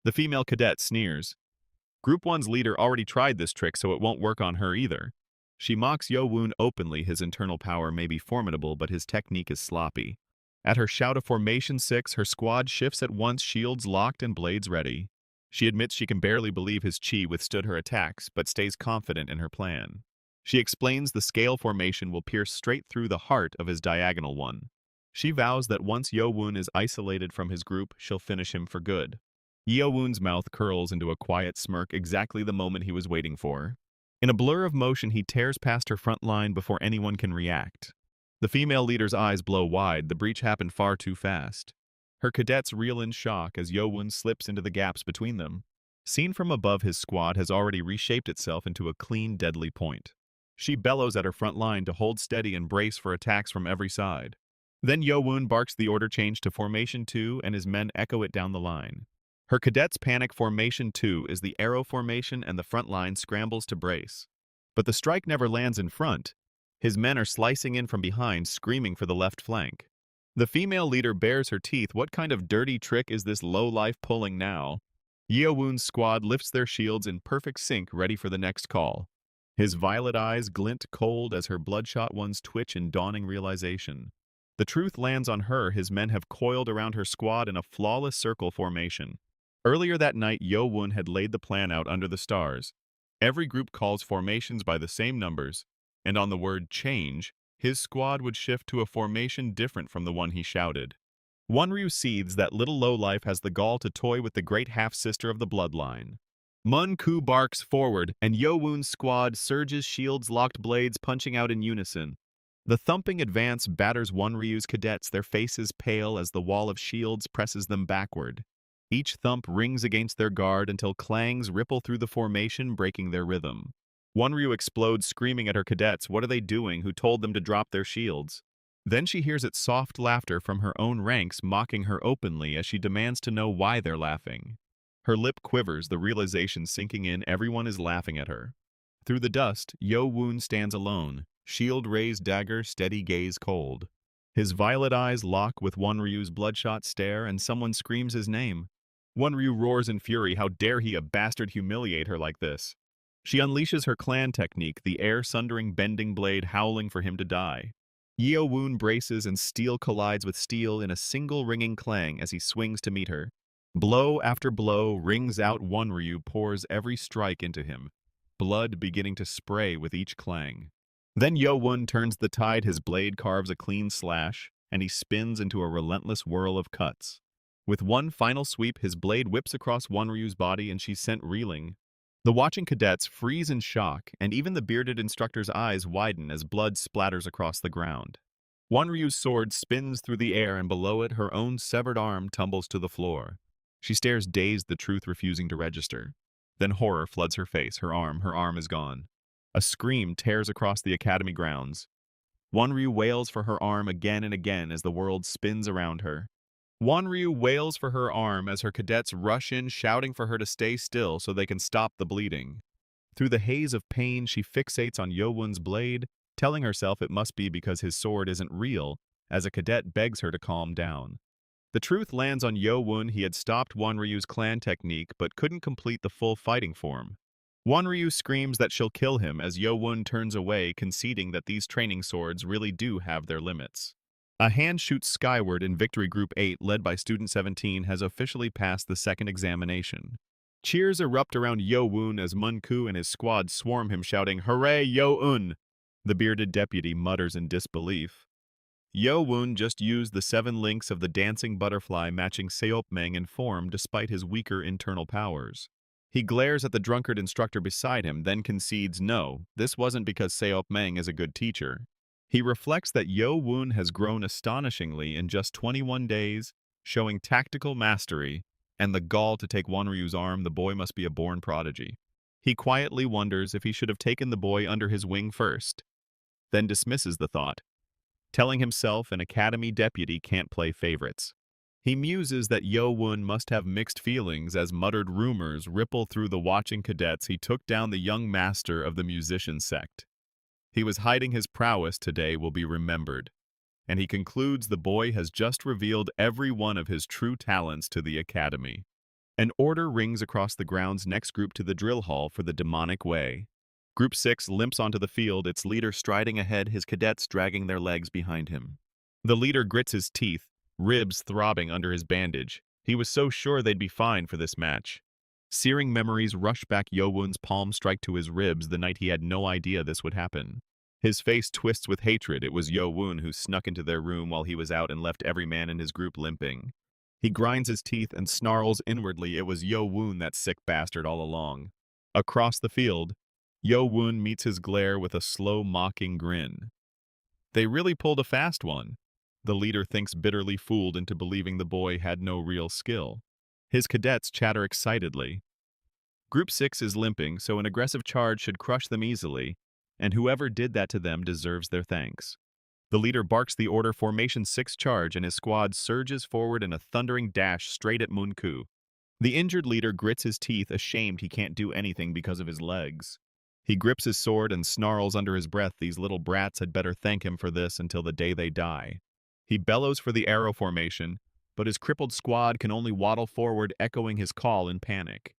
The female cadet sneers. Group 1's leader already tried this trick, so it won't work on her either. She mocks Yeo-Woon openly. His internal power may be formidable, but his technique is sloppy. At her shout of Formation 6, her squad shifts at once, shields locked and blades ready. She admits she can barely believe his chi withstood her attacks, but stays confident in her plan. She explains the scale formation will pierce straight through the heart of his diagonal one. She vows that once Yeo-Woon is isolated from his group, she'll finish him for good. Yeo-Woon's mouth curls into a quiet smirk, exactly the moment he was waiting for. In a blur of motion, he tears past her front line before anyone can react. The female leader's eyes blow wide. The breach happened far too fast. Her cadets reel in shock as Yeo-Woon slips into the gaps between them. Seen from above, his squad has already reshaped itself into a clean, deadly point. She bellows at her front line to hold steady and brace for attacks from every side. Then Yeo-Woon barks the order change to Formation 2, and his men echo it down the line. Her cadets panic. Formation 2 is the arrow formation, and the front line scrambles to brace. But the strike never lands in front. His men are slicing in from behind, screaming for the left flank. The female leader bares her teeth. What kind of dirty trick is this low-life pulling now? Yeo-Woon's squad lifts their shields in perfect sync, ready for the next call. His violet eyes glint cold as her bloodshot ones twitch in dawning realization. The truth lands on her. His men have coiled around her squad in a flawless circle formation. Earlier that night, Yeo-Woon had laid the plan out under the stars. Every group calls formations by the same numbers, and on the word change, his squad would shift to a formation different from the one he shouted. Wonryu seethes that little lowlife has the gall to toy with the great half-sister of the bloodline. Mun-Ku barks forward, and Yeo-Woon's squad surges, shields locked, blades punching out in unison. The thumping advance batters Wonryu's cadets, their faces pale as the wall of shields presses them backward. Each thump rings against their guard until clangs ripple through the formation, breaking their rhythm. Wonryu explodes, screaming at her cadets. What are they doing? Who told them to drop their shields? Then she hears its soft laughter from her own ranks, mocking her openly as she demands to know why they're laughing. Her lip quivers, the realization sinking in. Everyone is laughing at her. Through the dust, Yeo-Woon stands alone, shield raised, dagger steady, gaze cold. His violet eyes lock with Wonryu's bloodshot stare, and someone screams his name. Wonryu roars in fury. How dare he, a bastard, humiliate her like this? She unleashes her clan technique, the air-sundering bending blade howling for him to die. Yeo-Woon braces, and steel collides with steel in a single ringing clang as he swings to meet her. Blow after blow rings out. Wonryu pours every strike into him, blood beginning to spray with each clang. Then Yeo-Woon turns the tide. His blade carves a clean slash, and he spins into a relentless whirl of cuts. With one final sweep, his blade whips across Wonryu's body, and she's sent reeling. The watching cadets freeze in shock, and even the bearded instructor's eyes widen as blood splatters across the ground. Wonryu's sword spins through the air, and below it, her own severed arm tumbles to the floor. She stares dazed, the truth refusing to register. Then horror floods her face. Her arm is gone. A scream tears across the academy grounds. Wonryu wails for her arm again and again as the world spins around her. Wonryu wails for her arm as her cadets rush in, shouting for her to stay still so they can stop the bleeding. Through the haze of pain, she fixates on Yeo-Woon's blade, telling herself it must be because his sword isn't real, as a cadet begs her to calm down. The truth lands on Yeo-Woon. He had stopped Wonryu's clan technique, but couldn't complete the full fighting form. Wonryu screams that she'll kill him as Yeo-Woon turns away, conceding that these training swords really do have their limits. A hand shoots skyward, and Victory Group 8, led by Student 17, has officially passed the second examination. Cheers erupt around Yeo-Woon as Mun-Ku and his squad swarm him, shouting, "Hooray, Yeo-Woon!" The bearded deputy mutters in disbelief. Yeo-Woon just used the 7 links of the dancing butterfly, matching Seopmeng in form despite his weaker internal powers. He glares at the drunkard instructor beside him, then concedes no, this wasn't because Seopmeng is a good teacher. He reflects that Yeo-Woon has grown astonishingly in just 21 days, showing tactical mastery, and the gall to take Wonryu's arm. The boy must be a born prodigy. He quietly wonders if he should have taken the boy under his wing first, then dismisses the thought, telling himself an academy deputy can't play favorites. He muses that Yeo-Woon must have mixed feelings as muttered rumors ripple through the watching cadets. He took down the young master of the musician sect. He was hiding his prowess. Today will be remembered. And he concludes the boy has just revealed every one of his true talents to the academy. An order rings across the ground's next group to the drill hall for the demonic way. Group 6 limps onto the field, its leader striding ahead, his cadets dragging their legs behind him. The leader grits his teeth, ribs throbbing under his bandage. He was so sure they'd be fine for this match. Searing memories rush back. Yeo-Woon's palm strike to his ribs the night he had no idea this would happen. His face twists with hatred. It was Yeo-Woon who snuck into their room while he was out and left every man in his group limping. He grinds his teeth and snarls inwardly. It was Yeo-Woon, that sick bastard, all along. Across the field, Yeo-Woon meets his glare with a slow, mocking grin. They really pulled a fast one. The leader thinks, bitterly, fooled into believing the boy had no real skill. His cadets chatter excitedly. Group 6 is limping, so an aggressive charge should crush them easily, and whoever did that to them deserves their thanks. The leader barks the order, Formation 6 charge, and his squad surges forward in a thundering dash straight at Munku. The injured leader grits his teeth, ashamed he can't do anything because of his legs. He grips his sword and snarls under his breath, these little brats had better thank him for this until the day they die. He bellows for the arrow formation, but his crippled squad can only waddle forward, echoing his call in panic.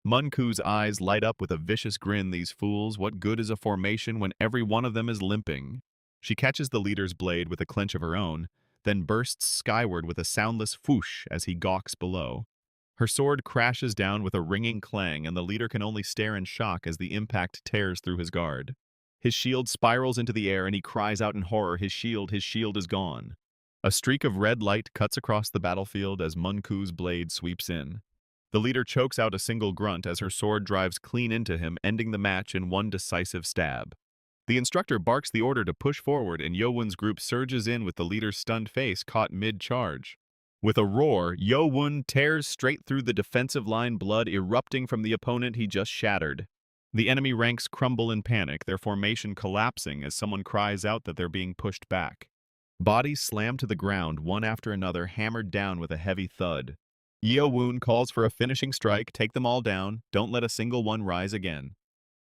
Munku's eyes light up with a vicious grin. These fools, what good is a formation when every one of them is limping? She catches the leader's blade with a clench of her own, then bursts skyward with a soundless whoosh as he gawks below. Her sword crashes down with a ringing clang, and the leader can only stare in shock as the impact tears through his guard. His shield spirals into the air and he cries out in horror, his shield is gone. A streak of red light cuts across the battlefield as Munku's blade sweeps in. The leader chokes out a single grunt as her sword drives clean into him, ending the match in one decisive stab. The instructor barks the order to push forward, and Yeo-Woon's group surges in with the leader's stunned face caught mid-charge. With a roar, Yeo-Woon tears straight through the defensive line, blood erupting from the opponent he just shattered. The enemy ranks crumble in panic, their formation collapsing as someone cries out that they're being pushed back. Bodies slam to the ground, one after another, hammered down with a heavy thud. Yeo-Woon calls for a finishing strike, take them all down, don't let a single one rise again.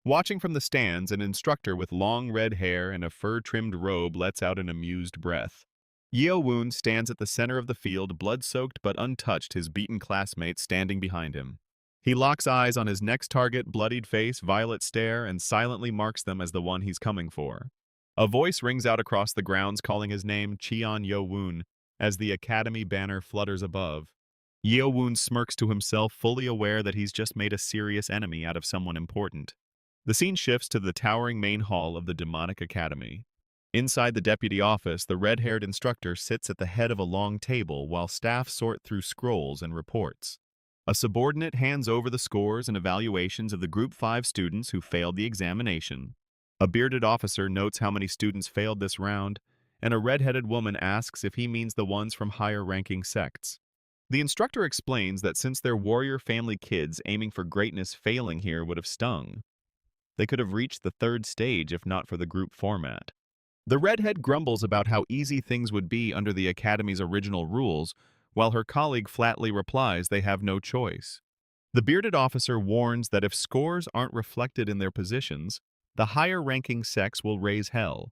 Watching from the stands, an instructor with long red hair and a fur-trimmed robe lets out an amused breath. Yeo-Woon stands at the center of the field, blood-soaked but untouched, his beaten classmates standing behind him. He locks eyes on his next target, bloodied face, violet stare, and silently marks them as the one he's coming for. A voice rings out across the grounds calling his name, Cheon Yeo-Woon, as the academy banner flutters above. Yeo-Woon smirks to himself, fully aware that he's just made a serious enemy out of someone important. The scene shifts to the towering main hall of the demonic academy. Inside the deputy office, the red-haired instructor sits at the head of a long table while staff sort through scrolls and reports. A subordinate hands over the scores and evaluations of the Group 5 students who failed the examination. A bearded officer notes how many students failed this round, and a red-headed woman asks if he means the ones from higher-ranking sects. The instructor explains that since they're warrior family kids, aiming for greatness, failing here would have stung. They could have reached the third stage if not for the group format. The redhead grumbles about how easy things would be under the Academy's original rules, while her colleague flatly replies they have no choice. The bearded officer warns that if scores aren't reflected in their positions, the higher-ranking sects will raise hell.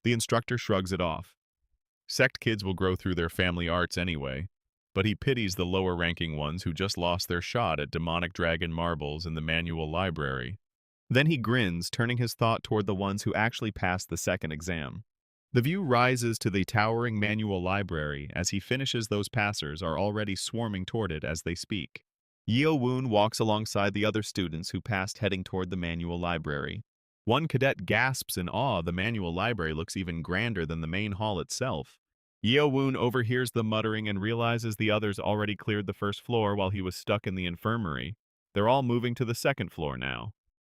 The instructor shrugs it off. Sect kids will grow through their family arts anyway, but he pities the lower-ranking ones who just lost their shot at demonic dragon marbles in the manual library. Then he grins, turning his thought toward the ones who actually passed the second exam. The view rises to the towering manual library as he finishes. Those passers are already swarming toward it as they speak. Yeo-Woon walks alongside the other students who passed, heading toward the manual library. One cadet gasps in awe. The manual library looks even grander than the main hall itself. Yeo-Woon overhears the muttering and realizes the others already cleared the first floor while he was stuck in the infirmary. They're all moving to the second floor now.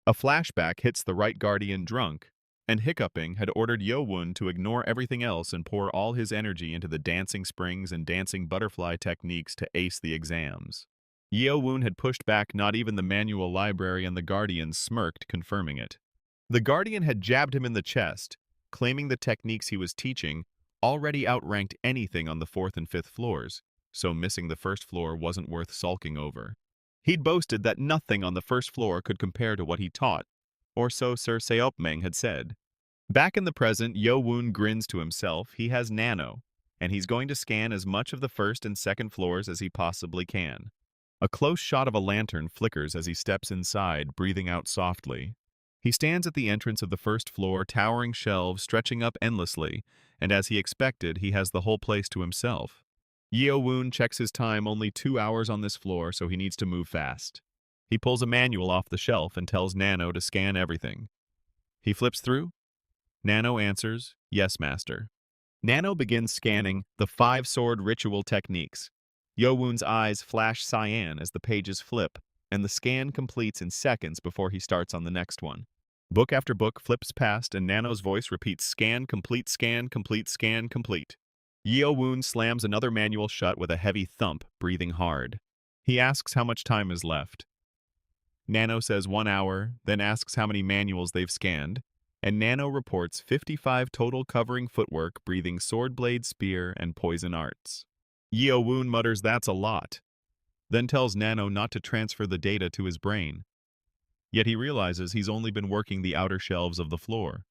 A flashback hits the right guardian drunk, and hiccuping had ordered Yeo-Woon to ignore everything else and pour all his energy into the dancing springs and dancing butterfly techniques to ace the exams. Yeo-Woon had pushed back not even the manual library, and the guardian smirked, confirming it. The guardian had jabbed him in the chest, claiming the techniques he was teaching already outranked anything on the 4th and 5th floors, so missing the first floor wasn't worth sulking over. He'd boasted that nothing on the first floor could compare to what he taught, or so Sir Seopmeng had said. Back in the present, Yeo-Woon grins to himself. He has Nano, and he's going to scan as much of the first and second floors as he possibly can. A close shot of a lantern flickers as he steps inside, breathing out softly. He stands at the entrance of the first floor, towering shelves stretching up endlessly, and as he expected, he has the whole place to himself. Yeo-Woon checks his time, only 2 hours on this floor, so he needs to move fast. He pulls a manual off the shelf and tells Nano to scan everything. He flips through. Nano answers, "Yes, master." Nano begins scanning the 5-sword ritual techniques. Yo-Woon's eyes flash cyan as the pages flip, and the scan completes in seconds before he starts on the next one. Book after book flips past, and Nano's voice repeats, "Scan, complete, scan, complete, scan, complete." Yeo-Woon slams another manual shut with a heavy thump, breathing hard. He asks how much time is left. Nano says 1 hour, then asks how many manuals they've scanned, and Nano reports 55 total, covering footwork, breathing, sword blade, spear, and poison arts. Yeo-Woon mutters, "That's a lot," then tells Nano not to transfer the data to his brain. Yet he realizes he's only been working the outer shelves of the floor.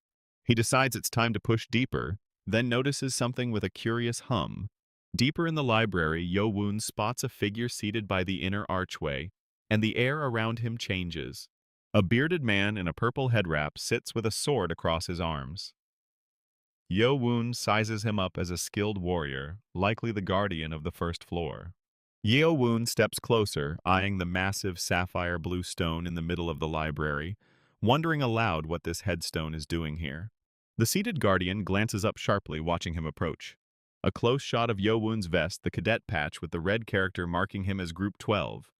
He decides it's time to push deeper, then notices something with a curious hum. Deeper in the library, Yeo-Woon spots a figure seated by the inner archway, and the air around him changes. A bearded man in a purple head wrap sits with a sword across his arms. Yeo-Woon sizes him up as a skilled warrior, likely the guardian of the first floor. Yeo-Woon steps closer, eyeing the massive sapphire blue stone in the middle of the library, wondering aloud what this headstone is doing here. The seated guardian glances up sharply, watching him approach. A close shot of Yeo-Woon's vest, the cadet patch with the red character marking him as Group 12.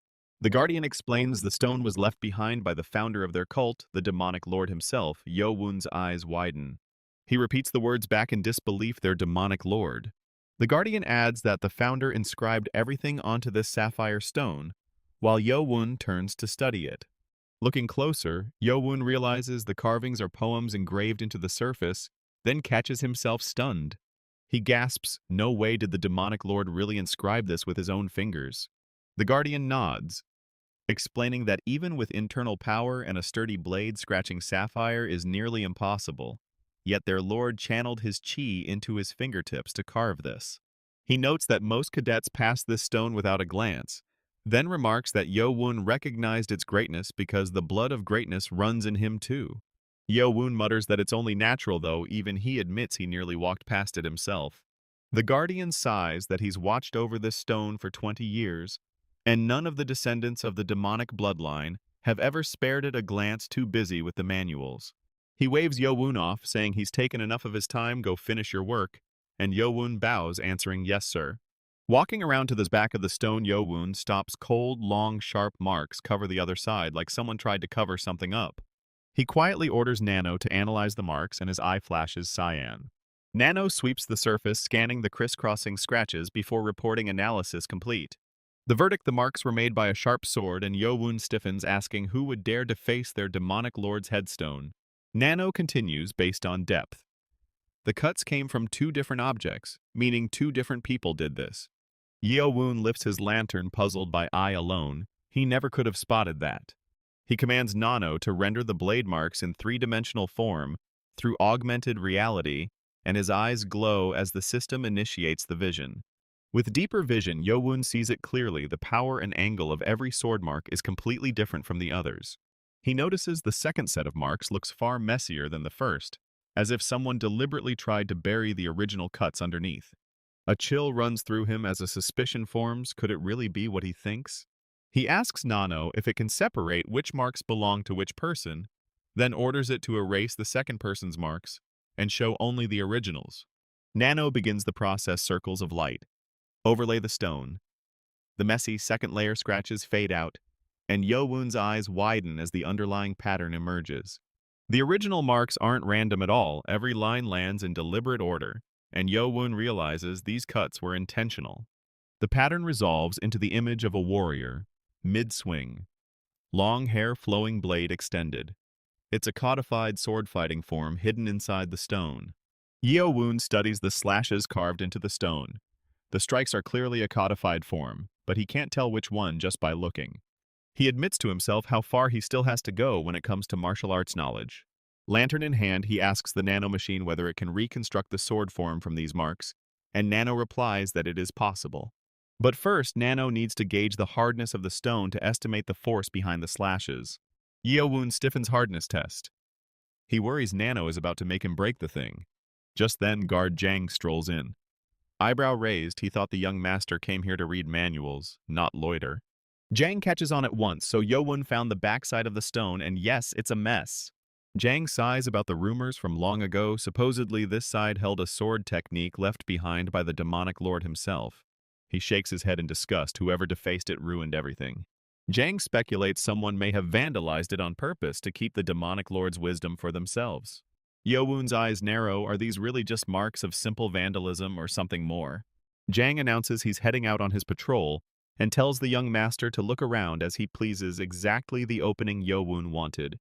The guardian explains the stone was left behind by the founder of their cult, the demonic lord himself. Yeo-Woon's eyes widen. He repeats the words back in disbelief, "Their demonic lord." The guardian adds that the founder inscribed everything onto this sapphire stone, while Yeo-Woon turns to study it. Looking closer, Yeo-Woon realizes the carvings are poems engraved into the surface, then catches himself stunned. He gasps, "No way did the demonic lord really inscribe this with his own fingers." The guardian nods, explaining that even with internal power and a sturdy blade, scratching sapphire is nearly impossible. Yet their lord channeled his chi into his fingertips to carve this. He notes that most cadets pass this stone without a glance, then remarks that Yeo-Woon recognized its greatness because the blood of greatness runs in him too. Yeo-Woon mutters that it's only natural, though even he admits he nearly walked past it himself. The guardian sighs that he's watched over this stone for 20 years, and none of the descendants of the demonic bloodline have ever spared it a glance, too busy with the manuals. He waves Yeo-Woon off, saying he's taken enough of his time, go finish your work, and Yeo-Woon bows, answering, "Yes, sir." Walking around to the back of the stone, Yeo-Woon stops. Cold, long, sharp marks cover the other side, like someone tried to cover something up. He quietly orders Nano to analyze the marks, and his eye flashes cyan. Nano sweeps the surface, scanning the crisscrossing scratches before reporting analysis complete. The verdict: the marks were made by a sharp sword, and Yeo-Woon stiffens, asking who would dare deface their demonic lord's headstone. Nano continues, based on depth. The cuts came from 2 different objects, meaning 2 different people did this. Yeo-Woon lifts his lantern, puzzled by eye alone. He never could have spotted that. He commands Nano to render the blade marks in 3-dimensional form through augmented reality, and his eyes glow as the system initiates the vision. With deeper vision, Yeo-Woon sees it clearly. The power and angle of every sword mark is completely different from the others. He notices the second set of marks looks far messier than the first, as if someone deliberately tried to bury the original cuts underneath. A chill runs through him as a suspicion forms. Could it really be what he thinks? He asks Nano if it can separate which marks belong to which person, then orders it to erase the second person's marks and show only the originals. Nano begins the process. Circles of light overlay the stone. The messy second layer scratches fade out, and Yeo-Woon's eyes widen as the underlying pattern emerges. The original marks aren't random at all. Every line lands in deliberate order, and Yeo-Woon realizes these cuts were intentional. The pattern resolves into the image of a warrior, mid-swing. Long hair, flowing blade extended. It's a codified sword-fighting form hidden inside the stone. Yeo-Woon studies the slashes carved into the stone. The strikes are clearly a codified form, but he can't tell which one just by looking. He admits to himself how far he still has to go when it comes to martial arts knowledge. Lantern in hand, he asks the Nano Machine whether it can reconstruct the sword form from these marks, and Nano replies that it is possible. But first, Nano needs to gauge the hardness of the stone to estimate the force behind the slashes. Yeo-Woon stiffens hardness test. He worries Nano is about to make him break the thing. Just then, guard Jang strolls in. Eyebrow raised, he thought the young master came here to read manuals, not loiter. Jang catches on at once, so Yeo-Woon found the backside of the stone, and yes, it's a mess. Jang sighs about the rumors from long ago. Supposedly this side held a sword technique left behind by the demonic lord himself. He shakes his head in disgust. Whoever defaced it ruined everything. Jang speculates someone may have vandalized it on purpose to keep the demonic lord's wisdom for themselves. Yeo-Woon's eyes narrow. Are these really just marks of simple vandalism or something more? Jang announces he's heading out on his patrol and tells the young master to look around as he pleases, exactly the opening Yeo-Woon wanted.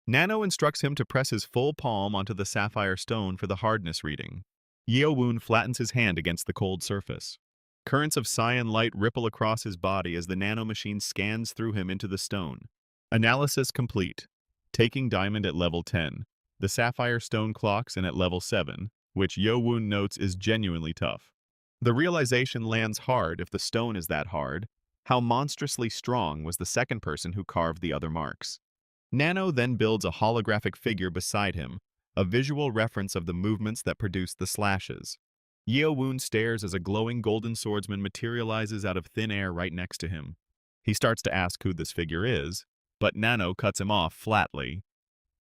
Nano instructs him to press his full palm onto the sapphire stone for the hardness reading. Yeo-Woon flattens his hand against the cold surface. Currents of cyan light ripple across his body as the Nano Machine scans through him into the stone. Analysis complete. Taking diamond at level 10. The sapphire stone clocks in at level 7, which Yeo-Woon notes is genuinely tough. The realization lands hard. If the stone is that hard, how monstrously strong was the second person who carved the other marks? Nano then builds a holographic figure beside him, a visual reference of the movements that produced the slashes. Yeo-Woon stares as a glowing golden swordsman materializes out of thin air right next to him. He starts to ask who this figure is, but Nano cuts him off flatly.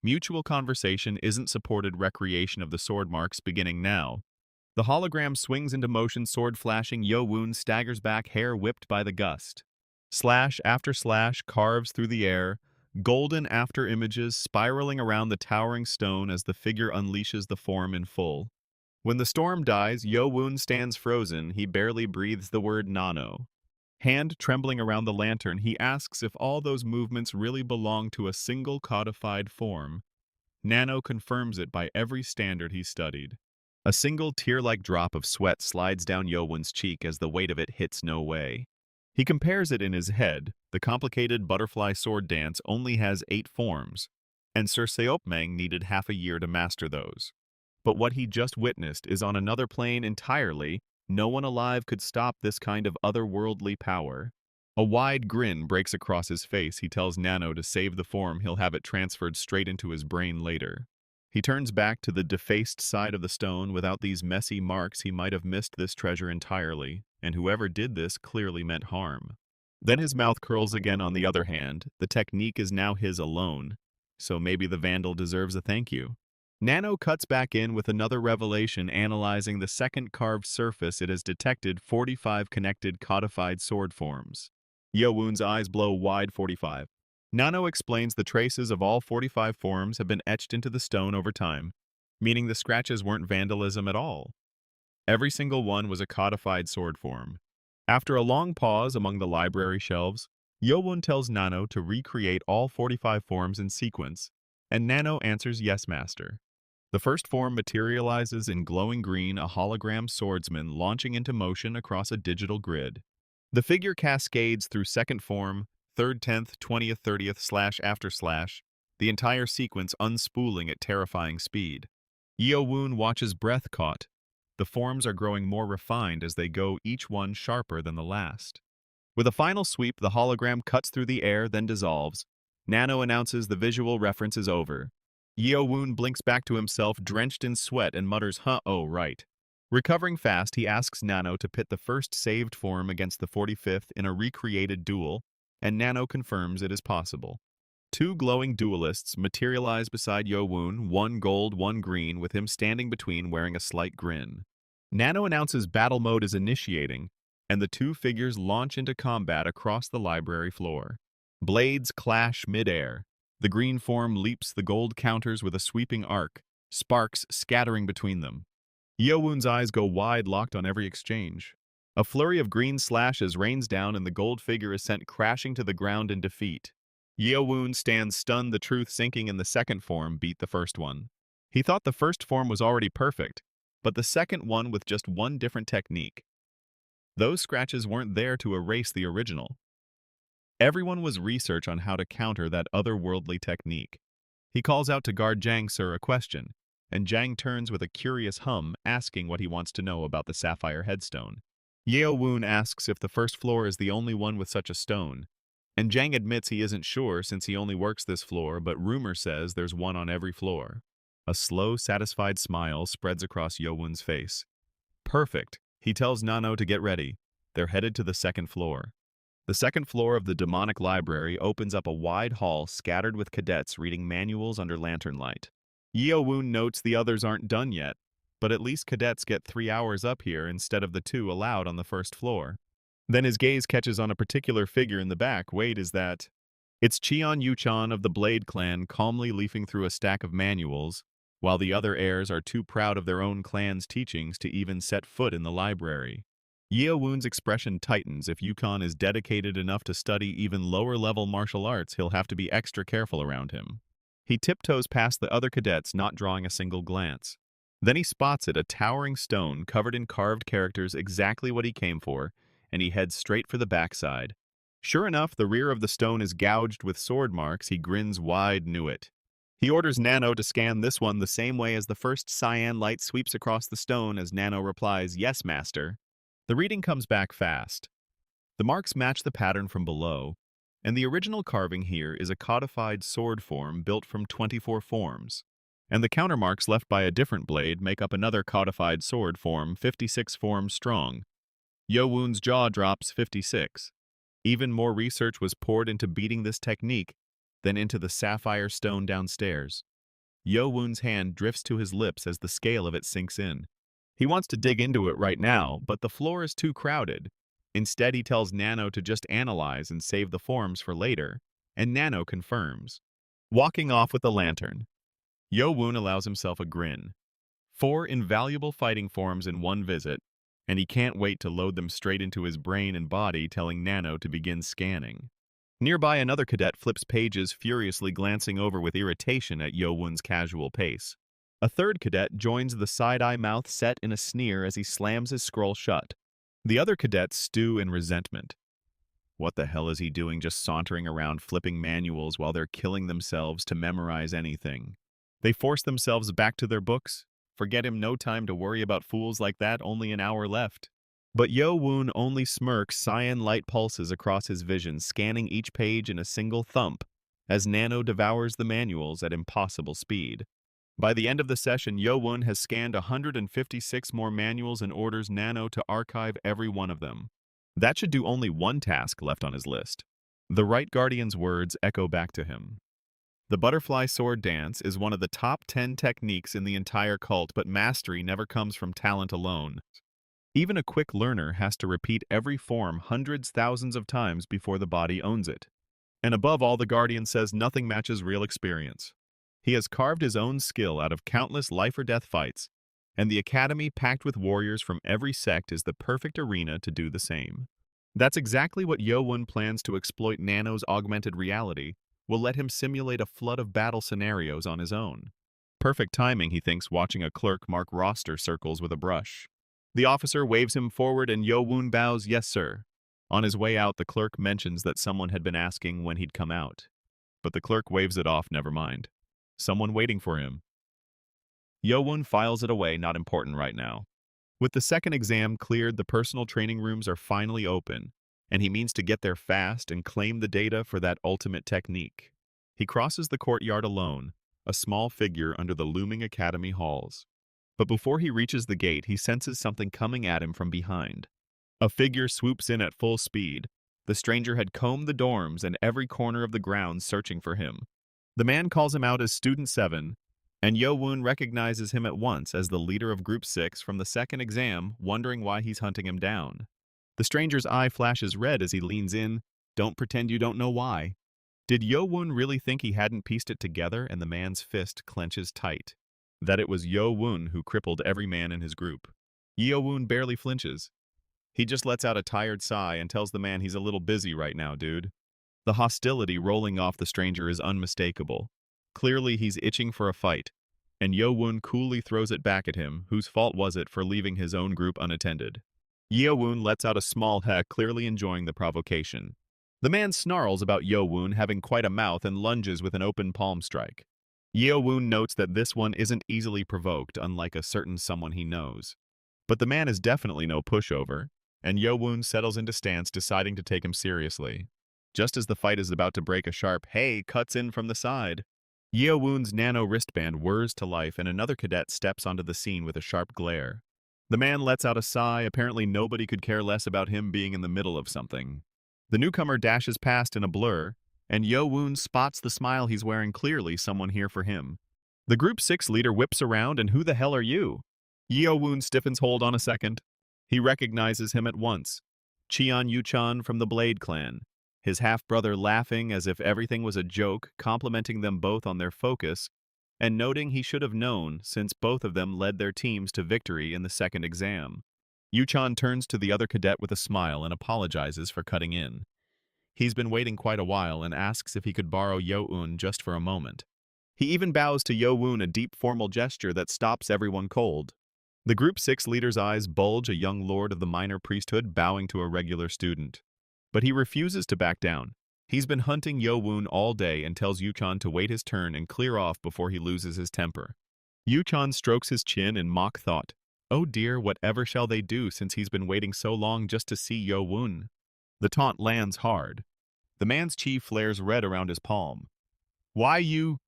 Mutual conversation isn't supported. Recreation of the sword marks beginning now. The hologram swings into motion, sword flashing. Yeo-Woon staggers back, hair whipped by the gust. Slash after slash carves through the air, golden after images spiraling around the towering stone as the figure unleashes the form in full. When the storm dies, Yeo-Woon stands frozen. He barely breathes the word Nano. Hand trembling around the lantern, he asks if all those movements really belong to a single codified form. Nano confirms it by every standard he studied. A single tear-like drop of sweat slides down Yeo-Woon's cheek as the weight of it hits no way. He compares it in his head. The complicated butterfly sword dance only has 8 forms, and Sir Seopmang needed half a year to master those. But what he just witnessed is on another plane entirely. No one alive could stop this kind of otherworldly power. A wide grin breaks across his face. He tells Nano to save the form. He'll have it transferred straight into his brain later. He turns back to the defaced side of the stone. Without these messy marks, he might have missed this treasure entirely, and whoever did this clearly meant harm. Then his mouth curls again. On the other hand, the technique is now his alone, so maybe the vandal deserves a thank you. Nano cuts back in with another revelation. Analyzing the second carved surface, it has detected 45 connected codified sword forms. Yeo-Woon's eyes blow wide. 45. Nano explains the traces of all 45 forms have been etched into the stone over time, meaning the scratches weren't vandalism at all. Every single one was a codified sword form. After a long pause among the library shelves, Yeo-Woon tells Nano to recreate all 45 forms in sequence, and Nano answers yes, master. The first form materializes in glowing green, a hologram swordsman launching into motion across a digital grid. The figure cascades through second form, 3rd, 10th, 20th, 30th, slash after slash, the entire sequence unspooling at terrifying speed. Yeo-Woon watches, breath caught. The forms are growing more refined as they go, each one sharper than the last. With a final sweep, the hologram cuts through the air, then dissolves. Nano announces the visual reference is over. Yeo-Woon blinks back to himself, drenched in sweat, and mutters, oh, right. Recovering fast, he asks Nano to pit the first saved form against the 45th in a recreated duel, and Nano confirms it is possible. 2 glowing duelists materialize beside Yeo-Woon, one gold, one green, with him standing between wearing a slight grin. Nano announces battle mode is initiating, and the 2 figures launch into combat across the library floor. Blades clash mid-air. The green form leaps the gold counters with a sweeping arc, sparks scattering between them. Yeo-Woon's eyes go wide, locked on every exchange. A flurry of green slashes rains down and the gold figure is sent crashing to the ground in defeat. Yeo-Woon stands stunned. The truth sinking in the second form beat the first one. He thought the first form was already perfect, but the second one with just one different technique. Those scratches weren't there to erase the original. Everyone was research on how to counter that otherworldly technique. He calls out to guard Jang Sir a question, and Jang turns with a curious hum, asking what he wants to know about the sapphire headstone. Yeo-Woon asks if the first floor is the only one with such a stone, and Jang admits he isn't sure since he only works this floor, but rumor says there's one on every floor. A slow, satisfied smile spreads across Yeo-Woon's face. Perfect. He tells Nano to get ready. They're headed to the second floor. The second floor of the demonic library opens up a wide hall scattered with cadets reading manuals under lantern light. Yeo-Woon notes the others aren't done yet, but at least cadets get 3 hours up here instead of the 2 allowed on the first floor. Then his gaze catches on a particular figure in the back. Wait, is that? It's Cheon Yeo-Woon of the Blade clan calmly leafing through a stack of manuals, while the other heirs are too proud of their own clan's teachings to even set foot in the library. Yeo-Woon's expression tightens. If Yukon is dedicated enough to study even lower-level martial arts, he'll have to be extra careful around him. He tiptoes past the other cadets, not drawing a single glance. Then he spots it, a towering stone covered in carved characters, exactly what he came for, and he heads straight for the backside. Sure enough, the rear of the stone is gouged with sword marks. He grins wide, knew it. He orders Nano to scan this one the same way as the first cyan light sweeps across the stone as Nano replies, "Yes, master." The reading comes back fast. The marks match the pattern from below, and the original carving here is a codified sword form built from 24 forms. And the countermarks left by a different blade make up another codified sword form, 56 forms strong. Yeo-Woon's jaw drops. 56. Even more research was poured into beating this technique than into the sapphire stone downstairs. Yeo-Woon's hand drifts to his lips as the scale of it sinks in. He wants to dig into it right now, but the floor is too crowded. Instead, he tells Nano to just analyze and save the forms for later, and Nano confirms. Walking off with the lantern, Yeo-Woon allows himself a grin. 4 invaluable fighting forms in one visit, and he can't wait to load them straight into his brain and body, telling Nano to begin scanning. Nearby, another cadet flips pages, furiously glancing over with irritation at Yeo-Woon's casual pace. A third cadet joins the side-eye mouth set in a sneer as he slams his scroll shut. The other cadets stew in resentment. What the hell is he doing just sauntering around flipping manuals while they're killing themselves to memorize anything? They force themselves back to their books. Forget him, no time to worry about fools like that, only an hour left. But Yeo-Woon only smirks. Cyan light pulses across his vision, scanning each page in a single thump, as Nano devours the manuals at impossible speed. By the end of the session, Yeo-Woon has scanned 156 more manuals and orders Nano to archive every one of them. That should do only one task left on his list. The Right Guardian's words echo back to him. The butterfly sword dance is one of the top 10 techniques in the entire cult, but mastery never comes from talent alone. Even a quick learner has to repeat every form hundreds, thousands of times before the body owns it. And above all, the Guardian says nothing matches real experience. He has carved his own skill out of countless life-or-death fights, and the Academy, packed with warriors from every sect, is the perfect arena to do the same. That's exactly what Yeo-Woon plans to exploit. Nano's augmented reality will let him simulate a flood of battle scenarios on his own. Perfect timing, he thinks, watching a clerk mark roster circles with a brush. The officer waves him forward and Yeo-Woon bows, "Yes, sir." On his way out, the clerk mentions that someone had been asking when he'd come out. But the clerk waves it off, never mind. Someone waiting for him. Yeo-Woon files it away, not important right now. With the second exam cleared, the personal training rooms are finally open, and he means to get there fast and claim the data for that ultimate technique. He crosses the courtyard alone, a small figure under the looming academy halls. But before he reaches the gate, he senses something coming at him from behind. A figure swoops in at full speed. The stranger had combed the dorms and every corner of the grounds searching for him. The man calls him out as Student 7, and Yeo-Woon recognizes him at once as the leader of Group 6 from the second exam, wondering why he's hunting him down. The stranger's eye flashes red as he leans in. Don't pretend you don't know why. Did Yeo-Woon really think he hadn't pieced it together? And the man's fist clenches tight. That it was Yeo-Woon who crippled every man in his group. Yeo-Woon barely flinches. He just lets out a tired sigh and tells the man he's a little busy right now, dude. The hostility rolling off the stranger is unmistakable. Clearly he's itching for a fight, and Yeo-Woon coolly throws it back at him. Whose fault was it for leaving his own group unattended? Yeo-Woon lets out a small heck, clearly enjoying the provocation. The man snarls about Yeo-Woon having quite a mouth and lunges with an open palm strike. Yeo-Woon notes that this one isn't easily provoked, unlike a certain someone he knows. But the man is definitely no pushover, and Yeo-Woon settles into stance, deciding to take him seriously. Just as the fight is about to break, a sharp "hey" cuts in from the side. Yeo-Woon's nano wristband whirs to life, and another cadet steps onto the scene with a sharp glare. The man lets out a sigh. Apparently nobody could care less about him being in the middle of something. The newcomer dashes past in a blur, and Yeo-Woon spots the smile he's wearing, clearly someone here for him. The Group 6 leader whips around, and who the hell are you? Yeo-Woon stiffens. Hold on a second. He recognizes him at once. Cheon Yeo-Woon from the Blade clan. His half-brother laughing as if everything was a joke, complimenting them both on their focus, and noting he should have known since both of them led their teams to victory in the second exam. Yeo-Woon turns to the other cadet with a smile and apologizes for cutting in. He's been waiting quite a while and asks if he could borrow Yeo-Woon just for a moment. He even bows to Yeo-Woon, a deep formal gesture that stops everyone cold. The Group 6 leader's eyes bulge, a young lord of the minor priesthood bowing to a regular student. But he refuses to back down. He's been hunting Yeo-Woon all day and tells Yeo-Woon to wait his turn and clear off before he loses his temper. Yeo-Woon strokes his chin in mock thought. Oh dear, whatever shall they do since he's been waiting so long just to see Yeo-Woon? The taunt lands hard. The man's chi flares red around his palm. Why you?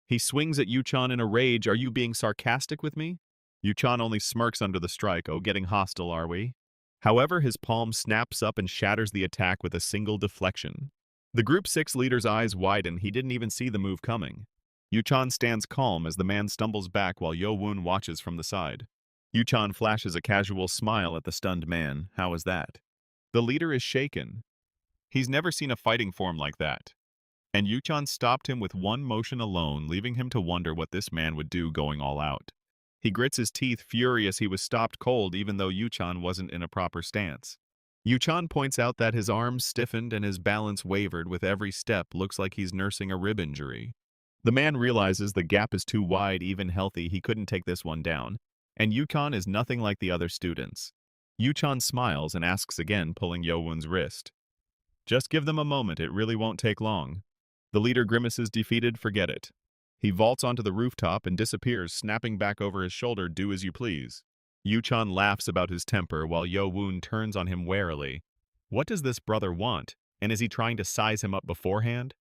He swings at Yeo-Woon in a rage. Are you being sarcastic with me? Yeo-Woon only smirks under the strike. Oh, getting hostile, are we? However, his palm snaps up and shatters the attack with a single deflection. The Group 6 leader's eyes widen. He didn't even see the move coming. Yeo-Woon stands calm as the man stumbles back while Yeo-Woon watches from the side. Yeo-Woon flashes a casual smile at the stunned man. How is that? The leader is shaken. He's never seen a fighting form like that. And Yeo-Woon stopped him with one motion alone, leaving him to wonder what this man would do going all out. He grits his teeth, furious he was stopped cold even though Yeo-Woon wasn't in a proper stance. Yeo-Woon points out that his arms stiffened and his balance wavered with every step. Looks like he's nursing a rib injury. The man realizes the gap is too wide. Even healthy, he couldn't take this one down. And Yeo-Woon is nothing like the other students. Yeo-Woon smiles and asks again, pulling Yeo-Woon's wrist. Just give them a moment, it really won't take long. The leader grimaces, defeated. Forget it. He vaults onto the rooftop and disappears, snapping back over his shoulder, do as you please. Yeo-Woon laughs about his temper while Yeo-Woon turns on him warily. What does this brother want, and is he trying to size him up beforehand?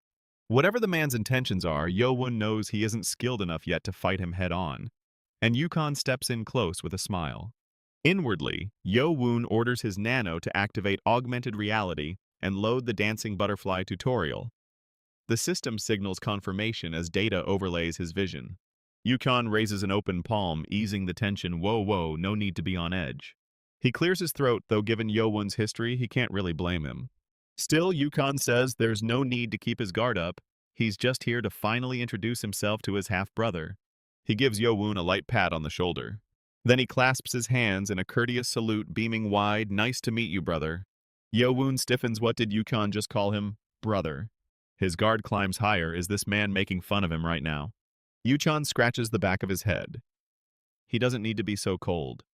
Whatever the man's intentions are, Yeo-Woon knows he isn't skilled enough yet to fight him head-on. And Yeo-Woon steps in close with a smile. Inwardly, Yeo-Woon orders his nano to activate augmented reality and load the dancing butterfly tutorial. The system signals confirmation as data overlays his vision. Yeo-Woon raises an open palm, easing the tension. Whoa, no need to be on edge. He clears his throat, though given Yeo-Woon's history, he can't really blame him. Still, Yeo-Woon says there's no need to keep his guard up. He's just here to finally introduce himself to his half-brother. He gives Yeo-Woon a light pat on the shoulder. Then he clasps his hands in a courteous salute, beaming wide. Nice to meet you, brother. Yeo-Woon stiffens. What did Yeo-Woon just call him? Brother. His guard climbs higher. Is this man making fun of him right now? Yeo-Woon scratches the back of his head. He doesn't need to be so cold.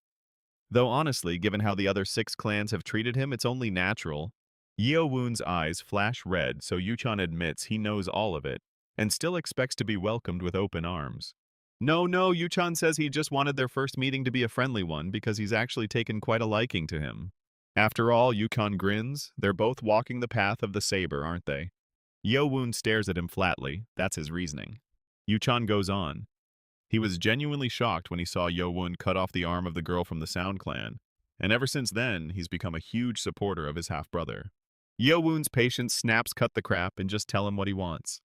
Though honestly, given how the other 6 clans have treated him, it's only natural. Yeo-Woon's eyes flash red, so Yeo-Woon admits he knows all of it, and still expects to be welcomed with open arms. No, Yeo-Woon says he just wanted their first meeting to be a friendly one because he's actually taken quite a liking to him. After all, Yeo-Woon grins. They're both walking the path of the saber, aren't they? Yeo-Woon stares at him flatly. That's his reasoning. Yeo-Woon goes on. He was genuinely shocked when he saw Yeo-Woon cut off the arm of the girl from the Sound Clan, and ever since then, he's become a huge supporter of his half-brother. Yeo-Woon's patience snaps, cut the crap and just tell him what he wants.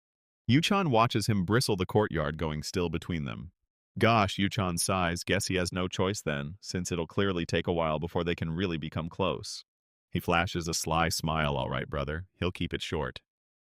Yeo-Woon watches him bristle the courtyard, going still between them. Gosh, Yeo-Woon sighs. Guess he has no choice then, since it'll clearly take a while before they can really become close. He flashes a sly smile. All right, brother. He'll keep it short.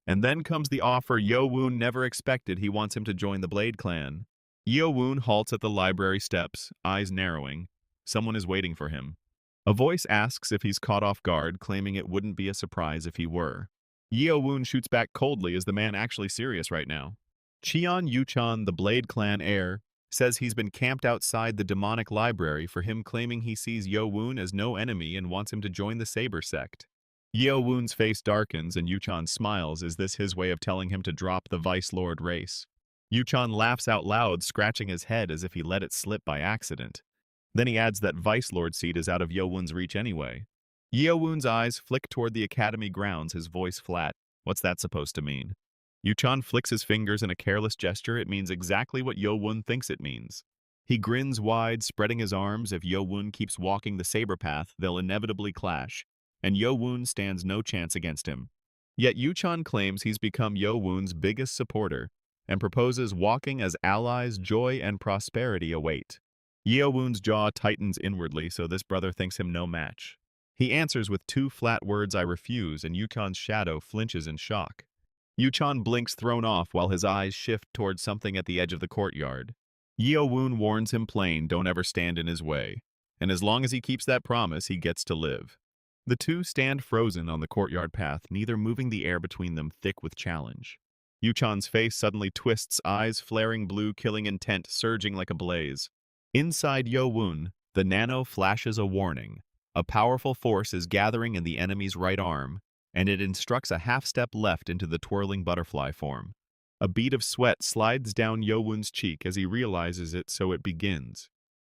And then comes the offer Yeo-Woon never expected. He wants him to join the Blade clan. Yeo-Woon halts at the library steps, eyes narrowing. Someone is waiting for him. A voice asks if he's caught off guard, claiming it wouldn't be a surprise if he were. Yeo-Woon shoots back coldly. Is the man actually serious right now? Cheon Yeo-Woon, the Blade clan heir, says he's been camped outside the demonic library for him, claiming he sees Yeo-Woon as no enemy and wants him to join the Saber sect. Yeo-Woon's face darkens and Yeo-Woon smiles. Is this his way of telling him to drop the Vice Lord race? Yeo-Woon laughs out loud, scratching his head as if he let it slip by accident. Then he adds that Vice Lord seat is out of Yeo-Woon's reach anyway. Yeo-Woon's eyes flick toward the academy grounds, his voice flat. What's that supposed to mean? Yuchan flicks his fingers in a careless gesture. It means exactly what Yeo-Woon thinks it means. He grins wide, spreading his arms. If Yeo-Woon keeps walking the saber path, they'll inevitably clash, and Yeo-Woon stands no chance against him. Yet Yuchan claims he's become Yeo-Woon's biggest supporter and proposes walking as allies, joy and prosperity await. Yeo-Woon's jaw tightens inwardly, so this brother thinks him no match. He answers with two flat words, I refuse, and Yuchan's shadow flinches in shock. Yuchan blinks, thrown off, while his eyes shift towards something at the edge of the courtyard. Yeo-Woon warns him plain, don't ever stand in his way, and as long as he keeps that promise, he gets to live. The two stand frozen on the courtyard path, neither moving, the air between them thick with challenge. Yuchan's face suddenly twists, eyes flaring blue, killing intent surging like a blaze. Inside Yeo-Woon, the Nano flashes a warning. A powerful force is gathering in the enemy's right arm, and it instructs a half-step left into the twirling butterfly form. A bead of sweat slides down Yeo-Woon's cheek as he realizes it, so it begins.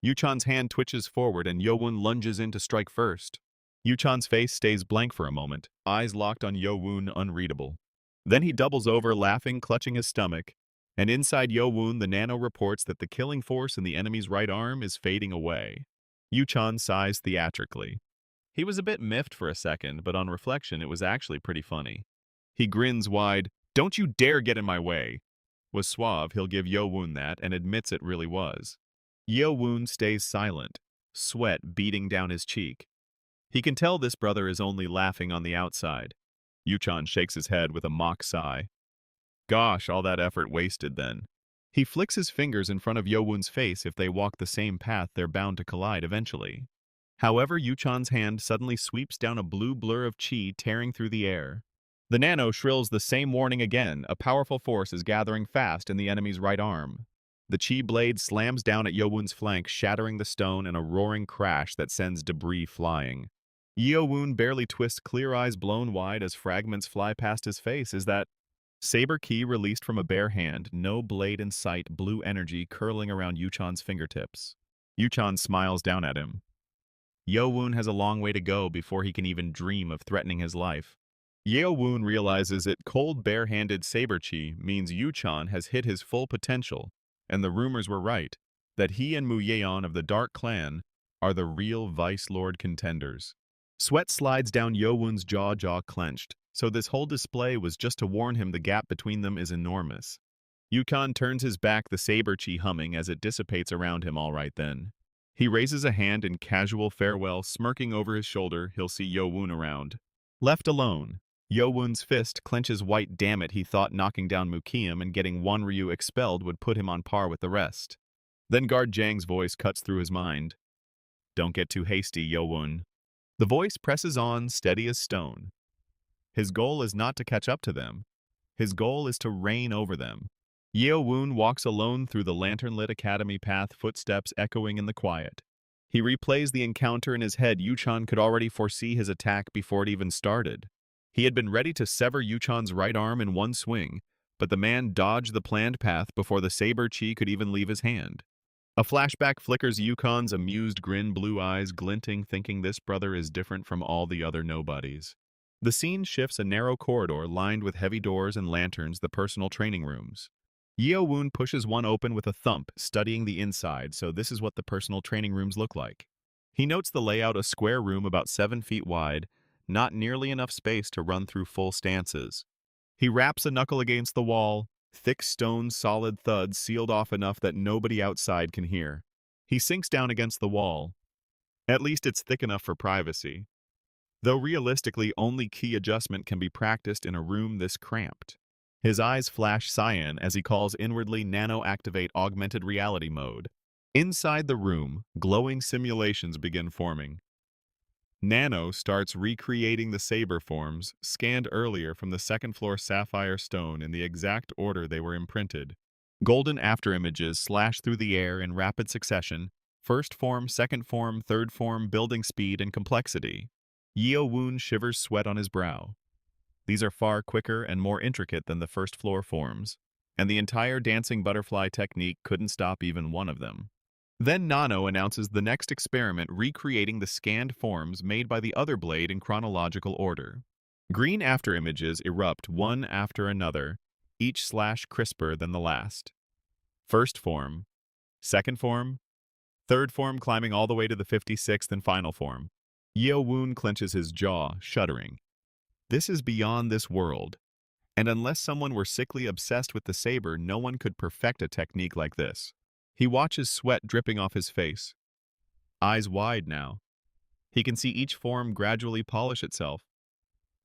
Yuchan's hand twitches forward and Yeo-Woon lunges in to strike first. Yuchan's face stays blank for a moment, eyes locked on Yeo-Woon, unreadable. Then he doubles over, laughing, clutching his stomach, and inside Yeo-Woon the Nano reports that the killing force in the enemy's right arm is fading away. Yuchan sighs theatrically. He was a bit miffed for a second, but on reflection it was actually pretty funny. He grins wide. Don't you dare get in my way. Was suave, he'll give Yeo-Woon that, and admits it really was. Yeo-Woon stays silent, sweat beating down his cheek. He can tell this brother is only laughing on the outside. Yuchan shakes his head with a mock sigh. Gosh, all that effort wasted then. He flicks his fingers in front of Yeo-Woon's face. If they walk the same path, they're bound to collide eventually. However, Yuchan's hand suddenly sweeps down a blue blur of chi tearing through the air. The Nano shrills the same warning again. A powerful force is gathering fast in the enemy's right arm. The chi blade slams down at Yeo-Woon's flank, shattering the stone in a roaring crash that sends debris flying. Yeo-Woon barely twists, clear eyes blown wide as fragments fly past his face. Is that saber key released from a bare hand, no blade in sight, blue energy curling around Yuchan's fingertips. Yuchan smiles down at him. Yeo-Woon has a long way to go before he can even dream of threatening his life. Yeo-Woon realizes that cold, bare-handed saber chi means Yuchan has hit his full potential, and the rumors were right, that he and Muyeon of the Dark Clan are the real Vice Lord contenders. Sweat slides down Yeo-Woon's jaw clenched, so this whole display was just to warn him the gap between them is enormous. Yuchan turns his back, the saber chi humming as it dissipates around him. All right then. He raises a hand in casual farewell, smirking over his shoulder. He'll see Yeo-Woon around. Left alone, Yeo-Woon's fist clenches white. Damn it, he thought knocking down Mukim and getting one Ryu expelled would put him on par with the rest. Then Guard Jang's voice cuts through his mind. Don't get too hasty, Yeo-Woon. The voice presses on, steady as stone. His goal is not to catch up to them. His goal is to reign over them. Yeo-Woon walks alone through the lantern-lit academy path, footsteps echoing in the quiet. He replays the encounter in his head. Yuchan could already foresee his attack before it even started. He had been ready to sever Yuchan's right arm in one swing, but the man dodged the planned path before the saber chi could even leave his hand. A flashback flickers Yukon's amused grin, blue eyes glinting, thinking this brother is different from all the other nobodies. The scene shifts, a narrow corridor lined with heavy doors and lanterns, the personal training rooms. Yeo-Woon pushes one open with a thump, studying the inside, so this is what the personal training rooms look like. He notes the layout, a square room about 7 feet wide, not nearly enough space to run through full stances. He raps a knuckle against the wall, thick stone solid thuds sealed off enough that nobody outside can hear. He sinks down against the wall. At least it's thick enough for privacy. Though realistically only key adjustment can be practiced in a room this cramped. His eyes flash cyan as he calls inwardly, Nano activate augmented reality mode. Inside the room, glowing simulations begin forming. Nano starts recreating the saber forms, scanned earlier from the second-floor sapphire stone in the exact order they were imprinted. Golden afterimages slash through the air in rapid succession, first form, second form, third form, building speed and complexity. Yeo-Woon shivers sweat on his brow. These are far quicker and more intricate than the first-floor forms, and the entire dancing butterfly technique couldn't stop even one of them. Then Nano announces the next experiment recreating the scanned forms made by the other blade in chronological order. Green afterimages erupt one after another, each slash crisper than the last. First form, second form, third form climbing all the way to the 56th and final form. Yeo-Woon clenches his jaw, shuddering. This is beyond this world, and unless someone were sickly obsessed with the saber, no one could perfect a technique like this. He watches sweat dripping off his face, eyes wide now. He can see each form gradually polish itself.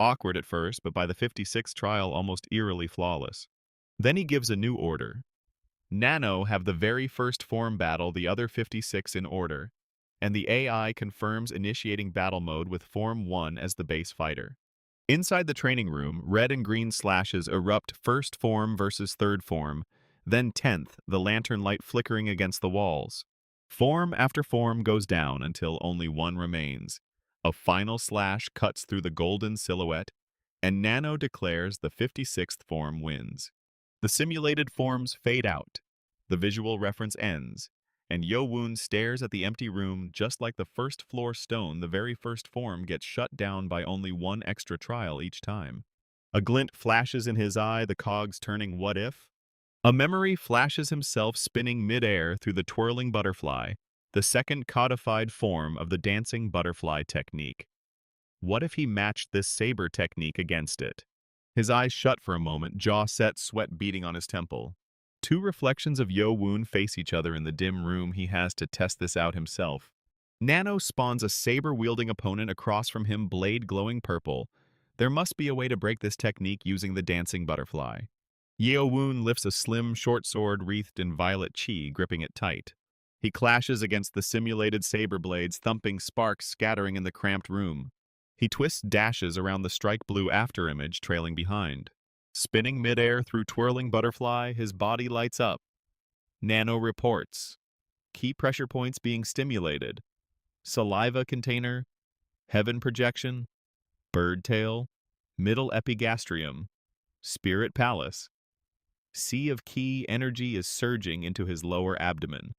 Awkward at first, but by the 56th trial almost eerily flawless. Then he gives a new order. Nano have the very first form battle the other 56 in order, and the AI confirms initiating battle mode with Form 1 as the base fighter. Inside the training room, red and green slashes erupt first form versus third form, then 10th, the lantern light flickering against the walls. Form after form goes down until only one remains. A final slash cuts through the golden silhouette, and Nano declares the 56th form wins. The simulated forms fade out. The visual reference ends, and Yeo-Woon stares at the empty room just like the first floor stone. The very first form gets shut down by only one extra trial each time. A glint flashes in his eye, the cogs turning what if? A memory flashes himself spinning mid-air through the twirling butterfly, the second codified form of the dancing butterfly technique. What if he matched this saber technique against it? His eyes shut for a moment, jaw set, sweat beating on his temple. Two reflections of Yeo-Woon face each other in the dim room. He has to test this out himself. Nano spawns a saber-wielding opponent across from him, blade glowing purple. There must be a way to break this technique using the dancing butterfly. Yeo-Woon lifts a slim, short sword wreathed in violet chi, gripping it tight. He clashes against the simulated saber blades, thumping sparks scattering in the cramped room. He twists dashes around the strike blue afterimage trailing behind. Spinning midair through twirling butterfly, his body lights up. Nano reports. Key pressure points being stimulated. Saliva container, heaven projection, bird tail, middle epigastrium, spirit palace. Sea of ki energy is surging into his lower abdomen.